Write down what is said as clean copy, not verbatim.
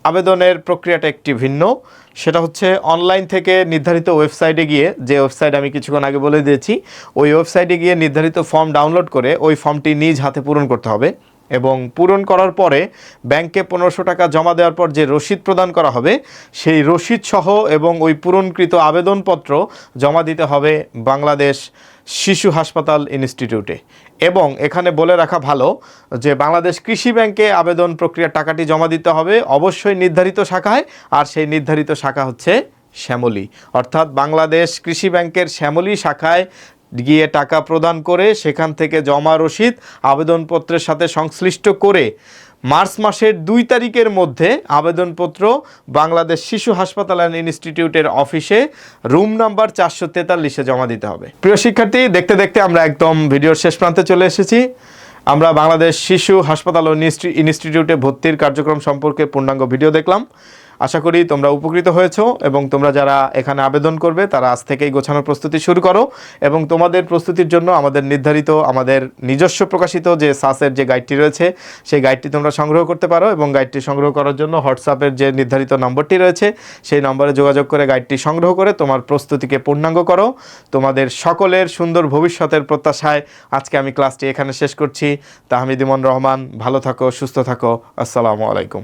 আবেদনের প্রক্রিয়াটা একটি ভিন্ন। সেটা হচ্ছে অনলাইন থেকে নির্ধারিত ওয়েবসাইটে গিয়ে, যে ওয়েবসাইট আমি কিছুক্ষণ আগে বলে দিয়েছি, ওই ওয়েবসাইটে গিয়ে নির্ধারিত ফর্ম ডাউনলোড করে ওই ফর্মটি নিজ হাতে পূরণ করতে হবে এবং পূরণ করার পরে ব্যাংকে 1500 টাকা জমা দেওয়ার পর যে রসিদ প্রদান করা হবে সেই রসিদ সহ এবং ওই পূরণকৃত আবেদনপত্র জমা দিতে হবে বাংলাদেশ শিশু হাসপাতাল ইনস্টিটিউটে। এবং এখানে বলে রাখা ভালো যে বাংলাদেশ কৃষি ব্যাংকে আবেদন প্রক্রিয়ার টাকাটি জমা দিতে হবে অবশ্যই নির্ধারিত শাখায়, আর সেই নির্ধারিত শাখা হচ্ছে শ্যামলী, অর্থাৎ বাংলাদেশ কৃষি ব্যাংকের শ্যামলী শাখায় গিয়ে টাকা প্রদান করে সেখান থেকে জমা রসিদ আবেদনপত্রের সাথে সংশ্লিষ্ট করে মার্চ মাসের 2 তারিখের মধ্যে আবেদনপত্র বাংলাদেশ শিশু হাসপাতাল অ্যান্ড ইনস্টিটিউটের অফিসে রুম নাম্বার 443-এ জমা দিতে হবে। প্রিয় শিক্ষার্থী, দেখতে দেখতে আমরা একদম ভিডিওর শেষ প্রান্তে চলে এসেছি। আমরা বাংলাদেশ শিশু হাসপাতাল ও ইনস্টিটিউটে ভর্তির কার্যক্রম সম্পর্কে পূর্ণাঙ্গ ভিডিও দেখলাম। আশা করি তোমরা উপকৃত হয়েছো এবং তোমরা যারা এখানে আবেদন করবে তারা আজ থেকেই গোছানোর প্রস্তুতি শুরু করো এবং তোমাদের প্রস্তুতির জন্য আমাদের নির্ধারিত, আমাদের নিজস্ব প্রকাশিত যে সাসের যে গাইডটি রয়েছে সেই গাইডটি তোমরা সংগ্রহ করতে পারো এবং গাইডটি সংগ্রহ করার জন্য হোয়াটসঅ্যাপের যে নির্ধারিত নম্বরটি রয়েছে সেই নম্বরে যোগাযোগ করে গাইডটি সংগ্রহ করে তোমার প্রস্তুতিকে পূর্ণাঙ্গ করো। তোমাদের সকলের সুন্দর ভবিষ্যতের প্রত্যাশায় আজকে আমি ক্লাসটি এখানে শেষ করছি। তাহমিদ ইমন রহমান, ভালো থাকো, সুস্থ থাকো, আসসালামু আলাইকুম।